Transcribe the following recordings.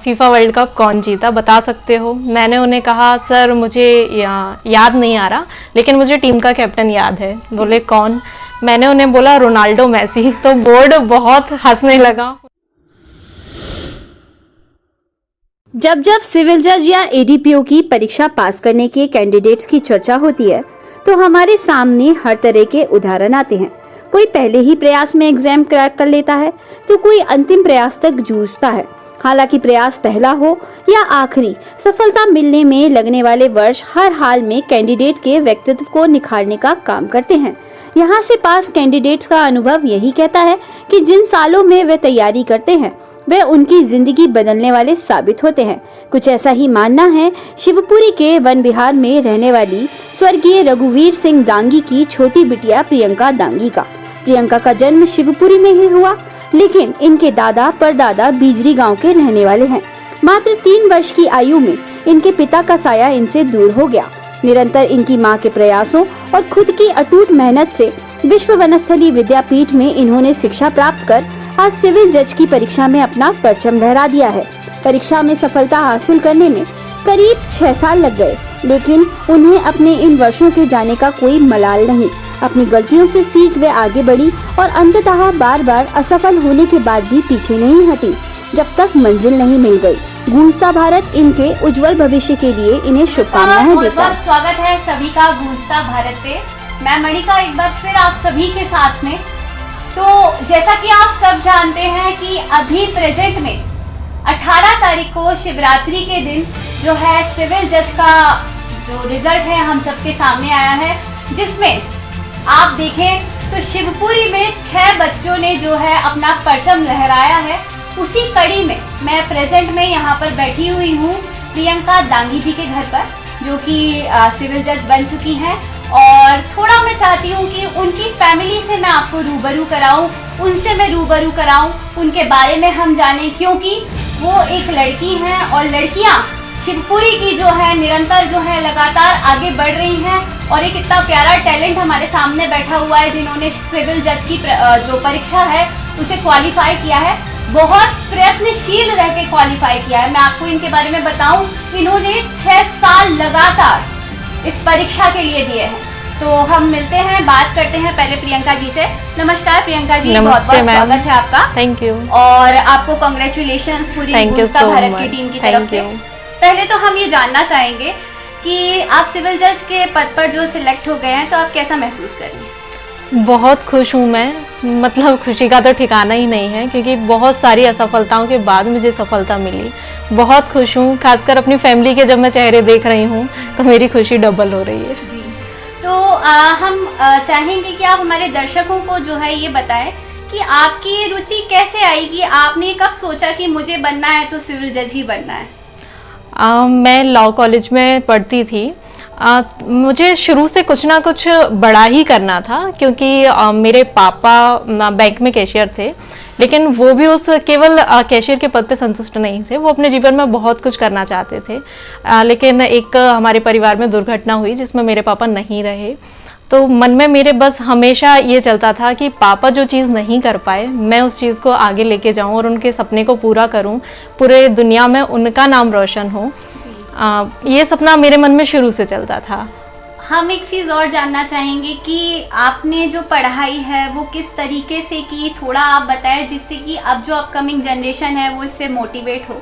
FIFA world cup कौन जीता, बता सकते हो? मैंने उन्हें कहा सर मुझे याद नहीं आ रहा, लेकिन मुझे टीम का कैप्टन याद है। बोले कौन? मैंने उन्हें बोला रोनाल्डो मेसी। तो बोर्ड बहुत हंसने लगा। जब जब सिविल जज या एडीपीओ की परीक्षा पास करने के कैंडिडेट्स की चर्चा होती है तो हमारे सामने हर तरह के उदाहरण आते हैं। कोई पहले ही प्रयास में एग्जाम क्रैक कर लेता है तो कोई अंतिम प्रयास तक जूझता है। हालांकि प्रयास पहला हो या आखिरी, सफलता मिलने में लगने वाले वर्ष हर हाल में कैंडिडेट के व्यक्तित्व को निखारने का काम करते हैं। यहाँ से पास कैंडिडेट्स का अनुभव यही कहता है कि जिन सालों में वे तैयारी करते हैं वे उनकी जिंदगी बदलने वाले साबित होते हैं। कुछ ऐसा ही मानना है शिवपुरी के वन विहार में रहने वाली स्वर्गीय रघुवीर सिंह दांगी की छोटी बिटिया प्रियंका दांगी का। प्रियंका का जन्म शिवपुरी में ही हुआ, लेकिन इनके दादा परदादा बिजरी गांव के रहने वाले हैं। मात्र 3 वर्ष की आयु में इनके पिता का साया इनसे दूर हो गया। निरंतर इनकी मां के प्रयासों और खुद की अटूट मेहनत से विश्व वनस्थली विद्यापीठ में इन्होंने शिक्षा प्राप्त कर आज सिविल जज की परीक्षा में अपना परचम लहरा दिया है। परीक्षा में सफलता हासिल करने में करीब 6 साल लग गए, लेकिन उन्हें अपने इन वर्षों के जाने का कोई मलाल नहीं। अपनी गलतियों से सीख वे आगे बढ़ी और अंततः बार बार असफल होने के बाद भी पीछे नहीं हटी जब तक मंजिल नहीं मिल गई। गूंजता भारत इनके उज्जवल भविष्य के लिए इन्हें शुभकामनाएं देता है। स्वागत है सभी का गूंजता भारत पे। मैं मणिका एक बार फिर आप सभी के साथ में। तो जैसा कि आप सब जानते हैं कि अभी प्रेजेंट में 18 तारीख को शिवरात्रि के दिन जो है सिविल जज का जो रिजल्ट है हम सबके सामने आया है, जिसमें आप देखें तो शिवपुरी में 6 बच्चों ने जो है अपना परचम लहराया है। उसी कड़ी में मैं प्रेजेंट में यहाँ पर बैठी हुई हूँ प्रियंका दांगी जी के घर पर, जो कि सिविल जज बन चुकी हैं। और थोड़ा मैं चाहती हूँ कि उनकी फैमिली से मैं आपको रूबरू कराऊँ, उनसे मैं रूबरू कराऊँ, उनके बारे में हम जानें, क्योंकि वो एक लड़की हैं और लड़कियाँ शिवपुरी की जो है निरंतर जो है लगातार आगे बढ़ रही हैं। और एक इतना प्यारा टैलेंट हमारे सामने बैठा हुआ है जिन्होंने सिविल जज की जो परीक्षा है उसे क्वालिफाई किया है, बहुत प्रयत्नशील रह के क्वालिफाई किया है। मैं आपको इनके बारे में बताऊं, इन्होंने 6 साल लगातार इस परीक्षा के लिए दिए हैं। तो हम मिलते हैं, बात करते हैं पहले प्रियंका जी से। नमस्कार प्रियंका जी, बहुत बहुत स्वागत है आपका। Thank you. और आपको कांग्रेचुलेशंस पूरी गूंजता भारत की टीम की तरफ से। पहले तो हम ये जानना चाहेंगे कि आप सिविल जज के पद पर जो सिलेक्ट हो गए हैं तो आप कैसा महसूस कर रही हैं? बहुत खुश हूँ मैं, मतलब खुशी का तो ठिकाना ही नहीं है, क्योंकि बहुत सारी असफलताओं के बाद मुझे सफलता मिली। बहुत खुश हूँ, खासकर अपनी फैमिली के जब मैं चेहरे देख रही हूँ तो मेरी खुशी डबल हो रही है। जी, तो हम चाहेंगे कि आप हमारे दर्शकों को जो है ये बताएं कि आपकी ये रुचि कैसे आई, कि आपने कब सोचा कि मुझे बनना है तो सिविल जज ही बनना है? मैं लॉ कॉलेज में पढ़ती थी। मुझे शुरू से कुछ ना कुछ बड़ा ही करना था, क्योंकि मेरे पापा बैंक में कैशियर थे, लेकिन वो भी उस केवल कैशियर के पद पे संतुष्ट नहीं थे। वो अपने जीवन में बहुत कुछ करना चाहते थे, लेकिन एक हमारे परिवार में दुर्घटना हुई जिसमें मेरे पापा नहीं रहे। तो मन में मेरे बस हमेशा ये चलता था कि पापा जो चीज़ नहीं कर पाए मैं उस चीज़ को आगे लेके जाऊं और उनके सपने को पूरा करूं, पूरे दुनिया में उनका नाम रोशन हो। ये सपना मेरे मन में शुरू से चलता था। हम एक चीज़ और जानना चाहेंगे कि आपने जो पढ़ाई है वो किस तरीके से की, थोड़ा आप बताएं, जिससे कि अब जो अपकमिंग जनरेशन है वो इससे मोटिवेट हो।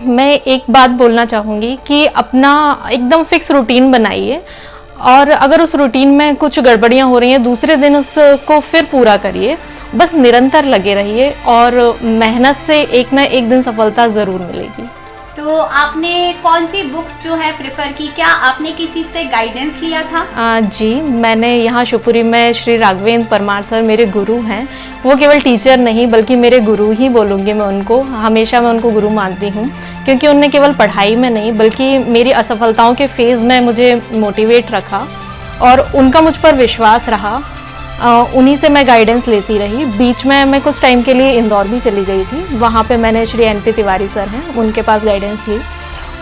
मैं एक बात बोलना चाहूँगी कि अपना एकदम फिक्स रूटीन बनाइए, और अगर उस रूटीन में कुछ गड़बड़ियाँ हो रही हैं दूसरे दिन उसको फिर पूरा करिए। बस निरंतर लगे रहिए और मेहनत से एक ना एक दिन सफलता ज़रूर मिलेगी। तो आपने कौन सी बुक्स जो है प्रेफर की? क्या आपने किसी से गाइडेंस लिया था? जी, मैंने यहाँ शिवपुरी में श्री राघवेंद्र परमार सर मेरे गुरु हैं। वो केवल टीचर नहीं बल्कि मेरे गुरु ही बोलूँगी मैं उनको, हमेशा मैं उनको गुरु मानती हूँ, क्योंकि उनने केवल पढ़ाई में नहीं बल्कि मेरी असफलताओं के फेज़ में मुझे मोटिवेट रखा और उनका मुझ पर विश्वास रहा। उन्हीं से मैं गाइडेंस लेती रही। बीच में मैं कुछ टाइम के लिए इंदौर भी चली गई थी, वहाँ पे मैंने श्री NP तिवारी सर हैं उनके पास गाइडेंस ली,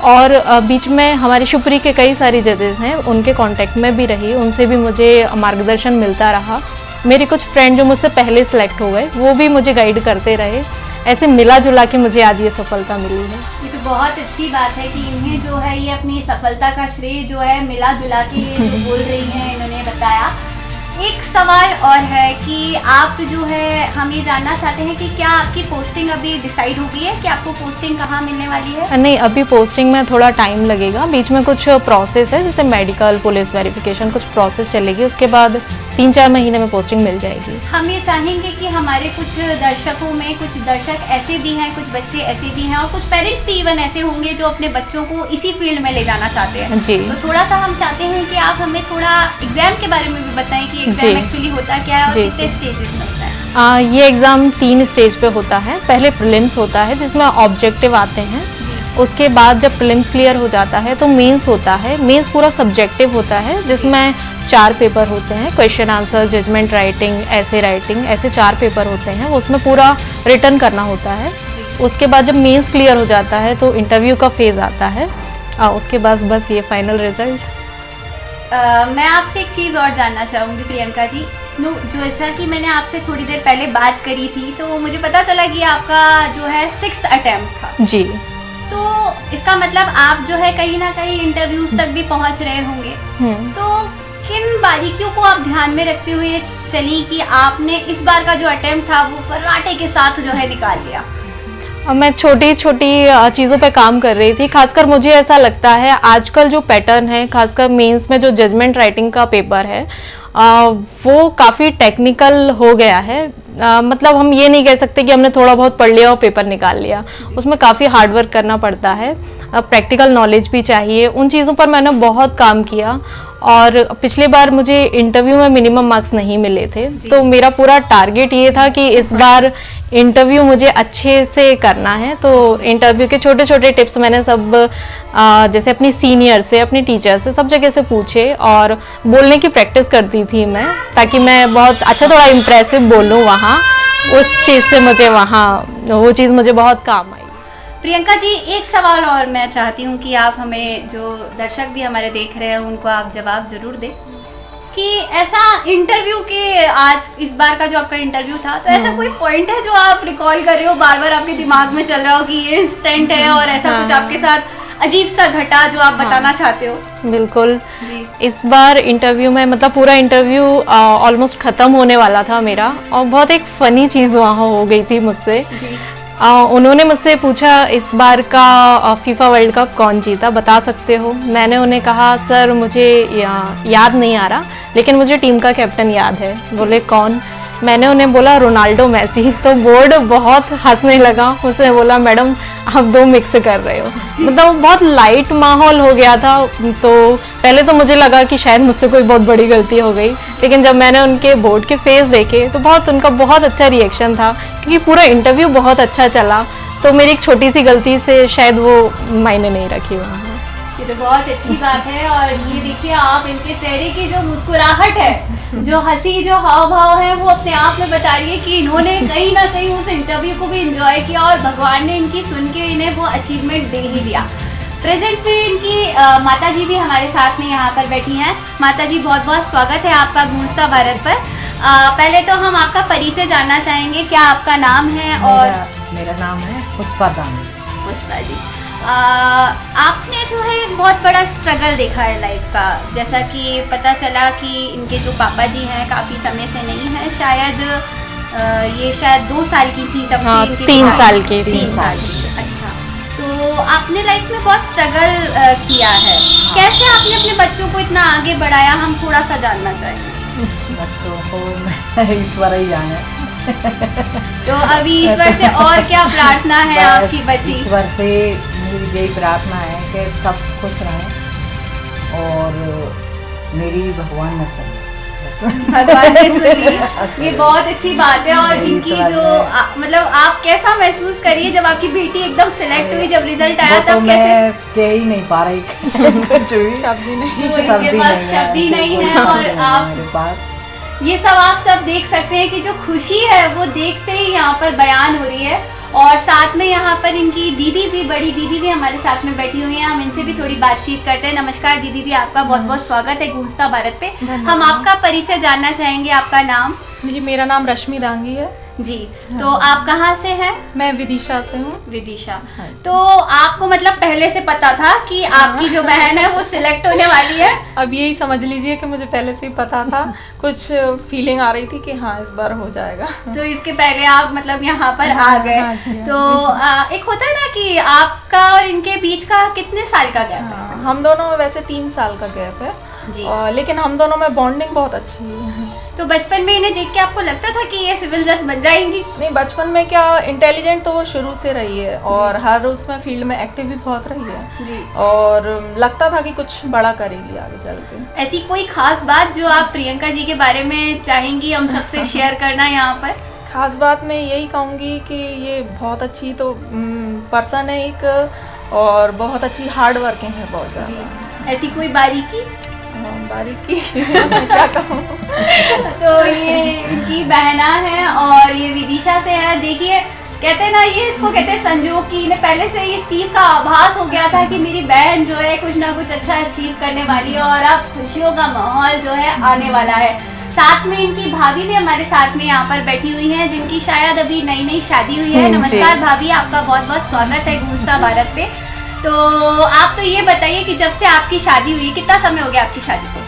और बीच में हमारे शिवपुरी के कई सारे जजेस हैं उनके कांटेक्ट में भी रही, उनसे भी मुझे मार्गदर्शन मिलता रहा। मेरे कुछ फ्रेंड जो मुझसे पहले सिलेक्ट हो गए वो भी मुझे गाइड करते रहे। ऐसे मिला जुला के मुझे आज ये सफलता मिली है। ये तो बहुत अच्छी बात है कि इन्हें जो है ये अपनी सफलता का श्रेय जो है मिला जुला के ये जो बोल रही हैं, इन्होंने बताया। एक सवाल और है कि आप जो है हम ये जानना चाहते हैं कि क्या आपकी पोस्टिंग अभी डिसाइड हो गई है कि आपको पोस्टिंग कहाँ मिलने वाली है? नहीं, अभी पोस्टिंग में थोड़ा टाइम लगेगा, बीच में कुछ प्रोसेस है जैसे मेडिकल, पुलिस वेरिफिकेशन, कुछ प्रोसेस चलेगी, उसके बाद 3-4 महीने में पोस्टिंग मिल जाएगी। हम ये चाहेंगे कि हमारे कुछ दर्शकों में कुछ दर्शक ऐसे भी हैं, कुछ बच्चे ऐसे भी हैं और कुछ पेरेंट्स भी इवन ऐसे होंगे जो अपने बच्चों को इसी फील्ड में ले जाना चाहते हैं। जी। तो थोड़ा सा हम चाहते हैं कि आप हमें थोड़ा एग्जाम के बारे में भी बताएं कि एग्जाम जी। एक्चुअली होता क्या है और जी, कितने स्टेजेस में होता है। ये एग्ज़ाम 3 स्टेज पे होता है। पहले प्रीलिम्स होता है जिसमें ऑब्जेक्टिव आते हैं, उसके बाद जब प्रीलिम्स क्लियर हो जाता है तो मेंस होता है। मेंस पूरा सब्जेक्टिव होता है जिसमें 4 पेपर होते हैं, question answer, judgement writing, writing, ऐसे 4 पेपर होते हैं, उसमें पूरा रिटर्न करना होता है। उसके बाद जब मेंस क्लियर हो जाता है तो इंटरव्यू का फेज़ आता है, उसके बाद बस ये फाइनल रिजल्ट। मैं आपसे एक चीज़ और जानना चाहूँगी प्रियंका जी। जैसा कि मैंने आपसे थोड़ी देर पहले बात करी थी तो मुझे पता चला कि आपका जो है 6th अटेम्प्ट था। जी। तो इसका मतलब आप जो है कहीं ना कहीं इंटरव्यूज तक भी पहुंच रहे होंगे। तो किन बारीकियों को आप ध्यान में रखते हुए चली कि आपने इस बार का जो अटेम्प्ट था वो फर्राटे के साथ जो है निकाल लिया? मैं छोटी छोटी चीज़ों पे काम कर रही थी। खासकर मुझे ऐसा लगता है आजकल जो पैटर्न है, खासकर मेंस में जो जजमेंट राइटिंग का पेपर है, वो काफ़ी टेक्निकल हो गया है। मतलब हम ये नहीं कह सकते कि हमने थोड़ा बहुत पढ़ लिया और पेपर निकाल लिया, उसमें काफ़ी हार्ड वर्क करना पड़ता है, प्रैक्टिकल नॉलेज भी चाहिए। उन चीज़ों पर मैंने बहुत काम किया और पिछली बार मुझे इंटरव्यू में मिनिमम मार्क्स नहीं मिले थे, तो मेरा पूरा टारगेट ये था कि इस बार इंटरव्यू मुझे अच्छे से करना है। तो इंटरव्यू के छोटे छोटे टिप्स मैंने सब जैसे अपनी सीनियर से, अपनी टीचर से, सब जगह से पूछे और बोलने की प्रैक्टिस करती थी मैं, ताकि मैं बहुत अच्छा थोड़ा इम्प्रेसिव बोलूँ वहाँ। उस चीज़ से मुझे वो चीज़ मुझे बहुत काम आई। प्रियंका जी, एक सवाल और मैं चाहती हूँ कि आप हमें, जो दर्शक भी हमारे देख रहे हैं, उनको आप जवाब ज़रूर दें कि ऐसा इंटरव्यू के आज इस बार का जो आपका इंटरव्यू था, तो ऐसा कोई पॉइंट है जो आप रिकॉल कर रहे हो, बार बार आपके दिमाग में चल रहा हो कि ये इंस्टेंट है और ऐसा कुछ आपके साथ अजीब सा घटा जो आप बताना चाहते हो? बिल्कुल जी। इस बार इंटरव्यू में मतलब पूरा इंटरव्यू ऑलमोस्ट ख़त्म होने वाला था मेरा, और बहुत एक फ़नी चीज़ वहाँ हो गई थी मुझसे। जी। उन्होंने मुझसे पूछा इस बार का फीफा वर्ल्ड कप कौन जीता, बता सकते हो? मैंने उन्हें कहा सर मुझे याद नहीं आ रहा, लेकिन मुझे टीम का कैप्टन याद है। बोले कौन? मैंने उन्हें बोला रोनाल्डो, मैसी। तो बोर्ड बहुत हंसने लगा। उसने बोला मैडम आप 2 मिक्स कर रहे हो। मतलब बहुत लाइट माहौल हो गया था। तो पहले तो मुझे लगा कि शायद मुझसे कोई बहुत बड़ी गलती हो गई, लेकिन जब मैंने उनके बोर्ड के फेस देखे तो उनका बहुत अच्छा रिएक्शन था, क्योंकि पूरा इंटरव्यू बहुत अच्छा चला। तो मेरी एक छोटी सी गलती से शायद वो मायने नहीं रखी वहाँ। ये तो बहुत अच्छी बात है। और ये देखिए आप इनके चेहरे की जो मुस्कुराहट है, जो हंसी, जो हाव भाव है, वो अपने आप में बता रही है कि इन्होंने कहीं ना कहीं उस इंटरव्यू को भी एंजॉय किया और भगवान ने इनकी सुन के इन्हें वो अचीवमेंट दे ही दिया। प्रेजेंट में इनकी माता जी भी हमारे साथ में यहाँ पर बैठी हैं। माता जी, बहुत बहुत स्वागत है आपका गूंजता भारत पर। पहले तो हम आपका परिचय जानना चाहेंगे, क्या आपका नाम है? और मेरा नाम है पुष्पा दानी। पुष्पा जी, आपने जो है बहुत बड़ा स्ट्रगल देखा है लाइफ का, जैसा कि पता चला कि इनके जो पापा जी हैं काफ़ी समय से नहीं है, शायद ये शायद 2 साल की थी तब से इनकी 3 साल की। 3 साल की। अच्छा, तो आपने लाइफ में बहुत स्ट्रगल किया है। कैसे आपने अपने बच्चों को इतना आगे बढ़ाया, हम थोड़ा सा जानना चाहेंगे। बच्चों को ईश्वर ही जाने। तो अभी ईश्वर से और क्या प्रार्थना है आपकी बची? ईश्वर से मेरी यही प्रार्थना है कि सब खुश रहें और मेरी भगवान न सुने। भगवान ने सुन ली, ये बहुत अच्छी बात है। और इनकी जो मतलब आप कैसा महसूस करिए जब आपकी बेटी एकदम सिलेक्ट हुई, जब रिजल्ट आया तब कैसे? मैं कह ही नहीं पा रही कुछ भी, शब्द ही नहीं, इनके पास शब्द ही नहीं है। और आप मेरे पास ये सब आप सब देख सकते हैं कि जो खुशी है वो देखते ही यहाँ पर बयान हो रही है। और साथ में यहाँ पर इनकी दीदी भी, बड़ी दीदी भी हमारे साथ में बैठी हुई हैं। हम इनसे भी थोड़ी बातचीत करते हैं। नमस्कार दीदी जी, आपका बहुत बहुत स्वागत है गूंजता भारत पे। हम आपका परिचय जानना चाहेंगे, आपका नाम? जी, मेरा नाम रश्मि दांगी है। जी। तो आप कहाँ से हैं? मैं विदिशा से हूँ। विदिशा। तो आपको मतलब पहले से पता था कि आपकी जो बहन है वो सिलेक्ट होने वाली है? अब यही समझ लीजिए कि मुझे पहले से ही पता था, कुछ फीलिंग आ रही थी कि हाँ इस बार हो जाएगा। तो इसके पहले आप मतलब यहाँ पर आ गए। हाँ जी, तो एक होता है ना कि आपका और इनके बीच का कितने साल का गैप है? हाँ, हम दोनों में वैसे 3 साल का गैप है जी। लेकिन हम दोनों में बॉन्डिंग बहुत अच्छी है। तो बचपन में इन्हें देख के आपको लगता था कि ये सिविल जज बन जाएंगी? नहीं, बचपन में क्या, इंटेलिजेंट तो वो शुरू से रही है और हर उसमें फील्ड में एक्टिव भी बहुत रही है जी। और लगता था कि कुछ बड़ा करेगी आगे चल के। ऐसी कोई खास बात जो आप प्रियंका जी के बारे में चाहेंगी हम सबसे शेयर करना यहाँ पर? खास बात मैं यही कहूँगी कि ये बहुत अच्छी तो पर्सन है एक, और बहुत अच्छी हार्ड वर्किंग है बहुत ज़्यादा। जी। ऐसी कोई बारीकी? बारीकी क्या कहूँ। तो ये इनकी बहना है और ये विदिशा से है। देखिए कहते हैं ना, ये इसको कहते हैं संजोग की इन्हें पहले से इस चीज़ का आभास हो गया था कि मेरी बहन जो है कुछ ना कुछ अच्छा अचीव करने वाली है और अब खुशियों का माहौल जो है आने वाला है। साथ में इनकी भाभी भी हमारे साथ में यहाँ पर बैठी हुई हैं, जिनकी शायद अभी नई नई शादी हुई है। नमस्कार भाभी, आपका बहुत बहुत स्वागत है गूंजता भारत पे। तो आप तो ये बताइए कि जब से आपकी शादी हुई, कितना समय हो गया आपकी शादी को?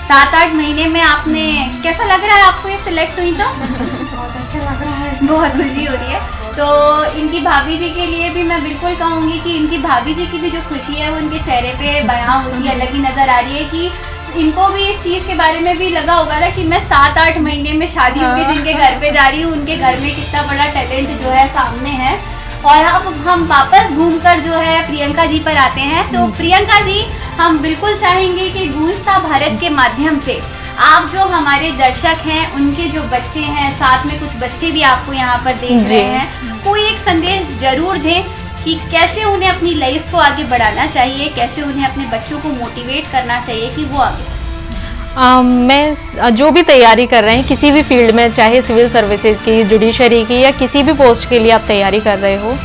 7-8 महीने में आपने, कैसा लग रहा है आपको ये सिलेक्ट हुई तो? बहुत अच्छा लग रहा है, बहुत खुशी हो रही है। तो इनकी भाभी जी के लिए भी मैं बिल्कुल कहूँगी कि इनकी भाभी जी की भी जो खुशी है वो उनके चेहरे पे बयां होती है, अलग ही नज़र आ रही है कि इनको भी इस चीज़ के बारे में भी लगा होगा ना कि मैं 7-8 महीने में शादी होगी जिनके घर पे जा रही हूँ, उनके घर में कितना बड़ा टैलेंट जो है सामने है। और अब हम वापस घूमकर जो है प्रियंका जी पर आते हैं। तो प्रियंका जी, हम बिल्कुल चाहेंगे कि गूंजता भारत के माध्यम से आप जो हमारे दर्शक हैं, उनके जो बच्चे हैं, साथ में कुछ बच्चे भी आपको यहाँ पर देख रहे हैं, कोई एक संदेश जरूर दें कि कैसे उन्हें अपनी लाइफ को आगे बढ़ाना चाहिए, कैसे उन्हें अपने बच्चों को मोटिवेट करना चाहिए कि वो आगे। मैं जो भी तैयारी कर रहे हैं किसी भी फील्ड में, चाहे सिविल सर्विसेज की, जुडिशरी की, या किसी भी पोस्ट के लिए आप तैयारी कर रहे हो,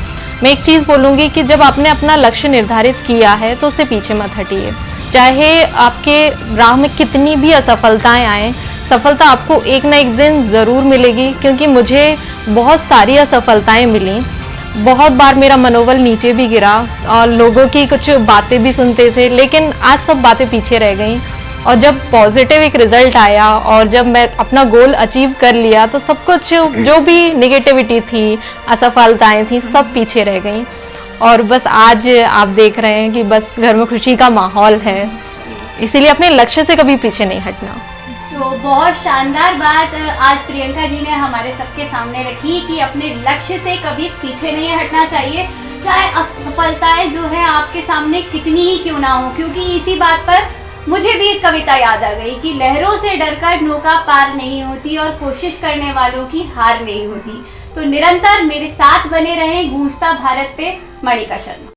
मैं एक चीज़ बोलूँगी कि जब आपने अपना लक्ष्य निर्धारित किया है तो उससे पीछे मत हटिए। चाहे आपके राह में कितनी भी असफलताएं आएँ, सफलता आपको एक ना एक दिन ज़रूर मिलेगी। क्योंकि मुझे बहुत सारी असफलताएं मिली, बहुत बार मेरा मनोबल नीचे भी गिरा और लोगों की कुछ बातें भी सुनते थे, लेकिन आज सब बातें पीछे रह गई। और जब पॉजिटिव एक रिजल्ट आया और जब मैं अपना गोल अचीव कर लिया तो सब कुछ जो भी नेगेटिविटी थी, असफलताएं थी, सब पीछे रह गई। और बस आज आप देख रहे हैं कि बस घर में खुशी का माहौल है, इसीलिए अपने लक्ष्य से कभी पीछे नहीं हटना। तो बहुत शानदार बात आज प्रियंका जी ने हमारे सबके सामने रखी कि अपने लक्ष्य से कभी पीछे नहीं हटना चाहिए, चाहे असफलताएं जो है आपके सामने कितनी ही क्यों ना हो। क्योंकि इसी बात पर मुझे भी एक कविता याद आ गई कि लहरों से डरकर नौका पार नहीं होती और कोशिश करने वालों की हार नहीं होती। तो निरंतर मेरे साथ बने रहें गूंजता भारत पे। मणिका शर्मा।